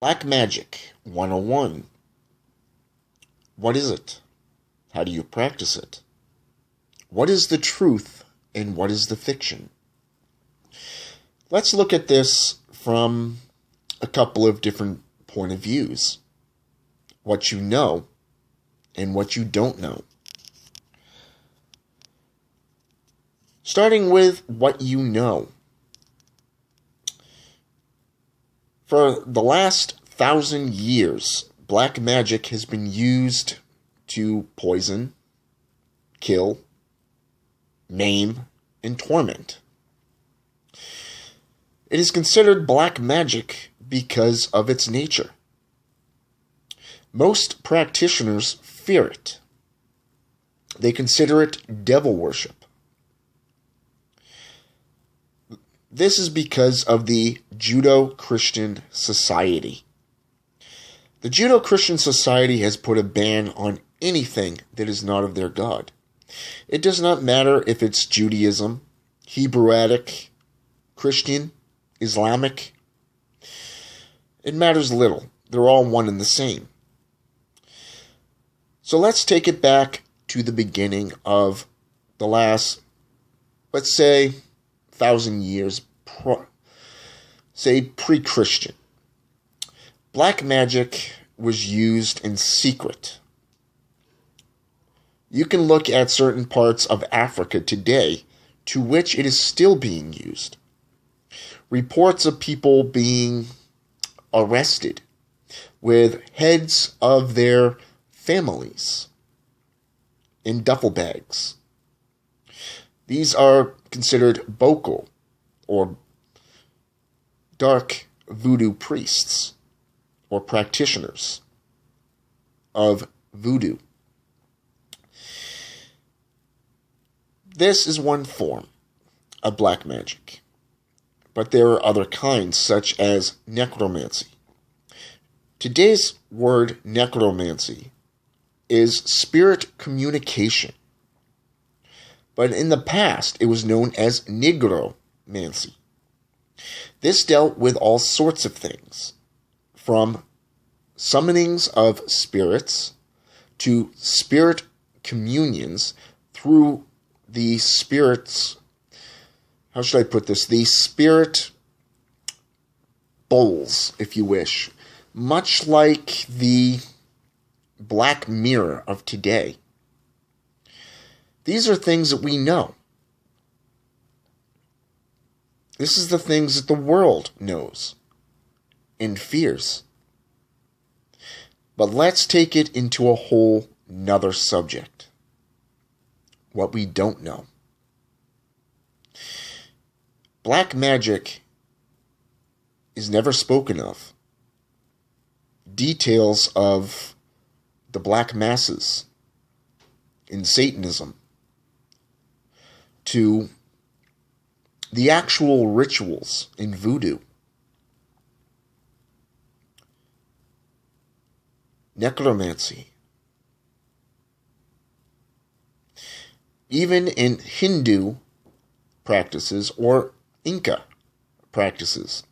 Black Magic 101. What is it? How do you practice it? What is the truth and what is the fiction? Let's look at this from a couple of different point of views. What you know and what you don't know. Starting with what you know. For the last 1,000 years, black magic has been used to poison, kill, maim, and torment. It is considered black magic because of its nature. Most practitioners fear it. They consider it devil worship. This is because of the Judeo-Christian Society. The Judeo-Christian Society has put a ban on anything that is not of their God. It does not matter if it's Judaism, Hebraic, Christian, Islamic. It matters little. They're all one and the same. So let's take it back to the beginning of the last, let's say, 1,000 years, pre-Christian. Black magic was used in secret. You can look at certain parts of Africa today to which it is still being used. Reports of people being arrested with heads of their families in duffel bags. These are considered boko, or dark voodoo priests, or practitioners of voodoo. This is one form of black magic, but there are other kinds, such as necromancy. Today's word necromancy is spirit communication. But in the past, it was known as nigromancy. This dealt with all sorts of things, from summonings of spirits to spirit communions through the spirits, how should I put this, the spirit bowls, if you wish, much like the Black Mirror of today. These are things that we know. This is the things that the world knows and fears. But let's take it into a whole nother subject. What we don't know. Black magic is never spoken of. Details of the black masses in Satanism to the actual rituals in voodoo, necromancy, even in Hindu practices or Inca practices.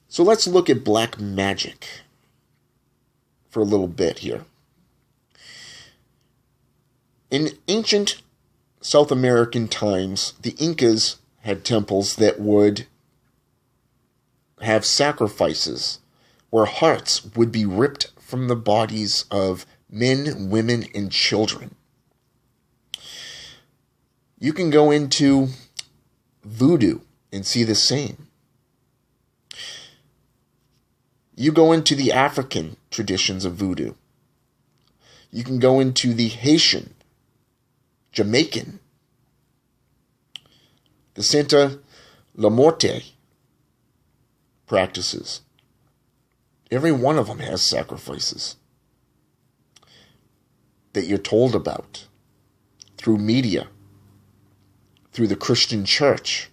So let's look at black magic for a little bit here. In ancient South American times, the Incas had temples that would have sacrifices where hearts would be ripped from the bodies of men, women, and children. You can go into voodoo and see the same. You go into the African traditions of voodoo. You can go into the Haitian, Jamaican, the Santa La Morte practices. Every one of them has sacrifices that you're told about through media, through the Christian church,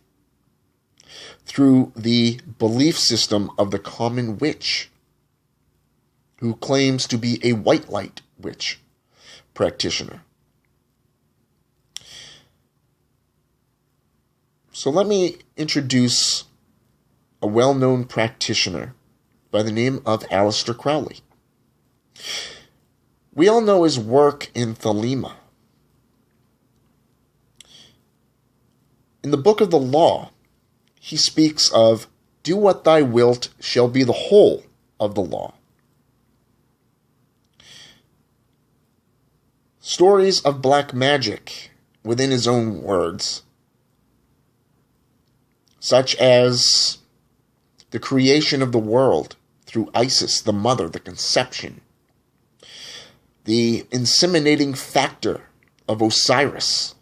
through the belief system of the common witch, who claims to be a white light witch practitioner. So let me introduce a well-known practitioner by the name of Aleister Crowley. We all know his work in Thelema. In the Book of the Law, he speaks of, "Do what thy wilt shall be the whole of the law." Stories of black magic, within his own words, such as the creation of the world through Isis, the mother, the conception, the inseminating factor of Osiris,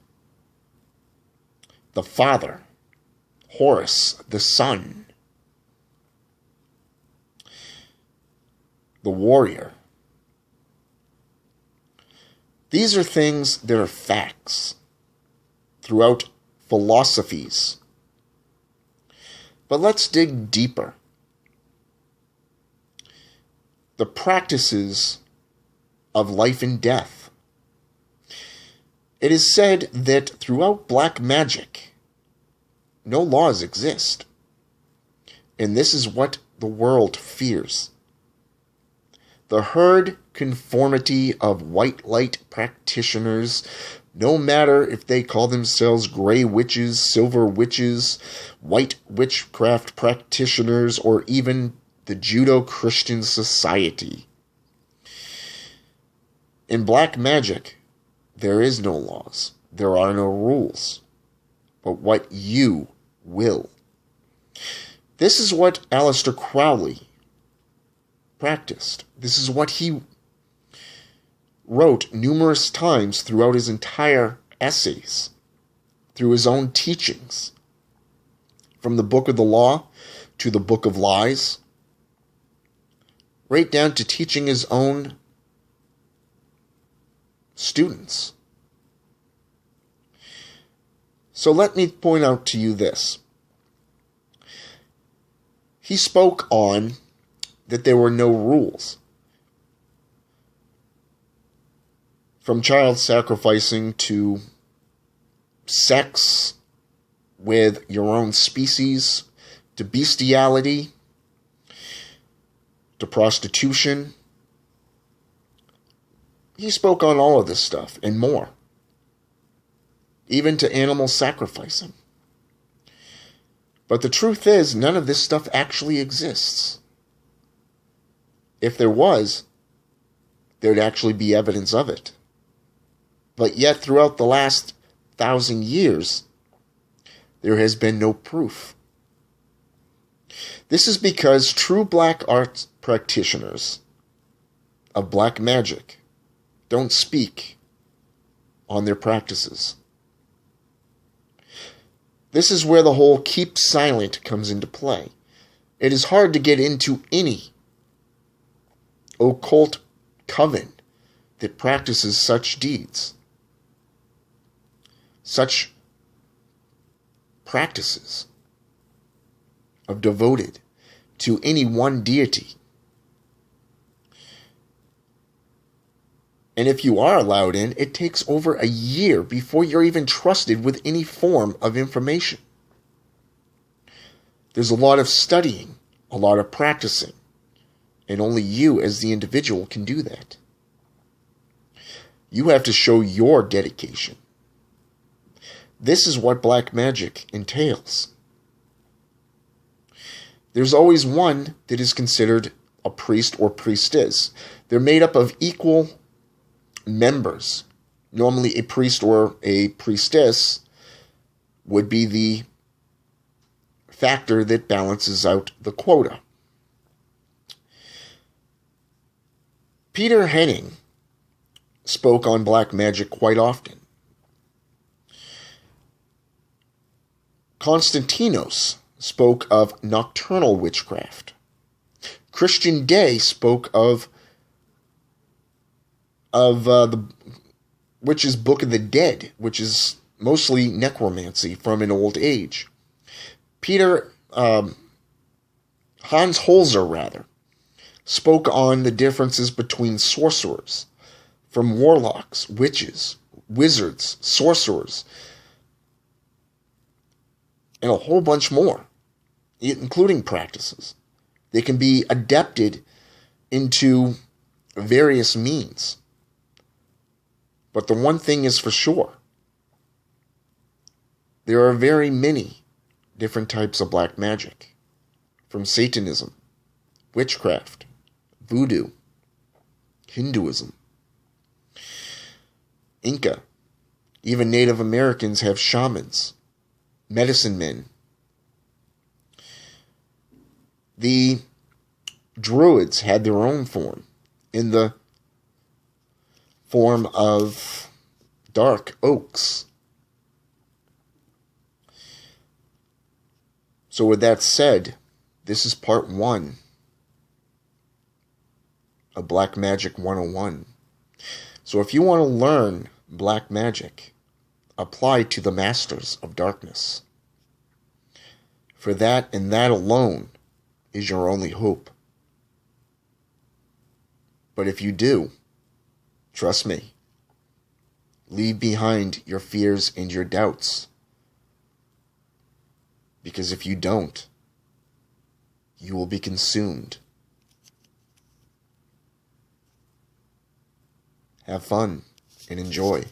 the father, Horus, the son, the warrior. These are things that are facts throughout philosophies. But let's dig deeper. The practices of life and death. It is said that throughout black magic, no laws exist. And this is what the world fears. The herd conformity of white light practitioners, no matter if they call themselves gray witches, silver witches, white witchcraft practitioners, or even the Judeo-Christian Society. In black magic, there is no laws. There are no rules. But what you will. This is what Aleister Crowley practiced. This is what he wrote numerous times throughout his entire essays, through his own teachings, from the Book of the Law to the Book of Lies, right down to teaching his own students. So let me point out to you this. He spoke on that there were no rules. From child sacrificing to sex with your own species, to bestiality, to prostitution. He spoke on all of this stuff and more. Even to animal sacrificing. But the truth is, none of this stuff actually exists. If there was, there'd actually be evidence of it. But yet, throughout the last 1,000 years, there has been no proof. This is because true black art practitioners of black magic don't speak on their practices. This is where the whole keep silent comes into play. It is hard to get into any occult coven that practices such deeds. Such practices of devoted to any one deity. And if you are allowed in, it takes over a year before you're even trusted with any form of information. There's a lot of studying, a lot of practicing, and only you as the individual can do that. You have to show your dedication. This is what black magic entails. There's always one that is considered a priest or priestess. They're made up of equal members. Normally a priest or a priestess would be the factor that balances out the quota. Peter Henning spoke on black magic quite often. Constantinos spoke of nocturnal witchcraft. Christian Day spoke of the witch's Book of the Dead, which is mostly necromancy from an old age. Hans Holzer, spoke on the differences between sorcerers, from warlocks, witches, wizards, sorcerers, and a whole bunch more, including practices. They can be adapted into various means. But the one thing is for sure, there are very many different types of black magic, from Satanism, witchcraft, voodoo, Hinduism, Inca. Even Native Americans have shamans, medicine men. The Druids had their own form, in the form of dark oaks. So with that said, this is part 1 of Black Magic 101. So if you want to learn black magic applied to the masters of darkness, for that and that alone is your only hope. But if you do, trust me, leave behind your fears and your doubts. Because if you don't, you will be consumed. Have fun and enjoy.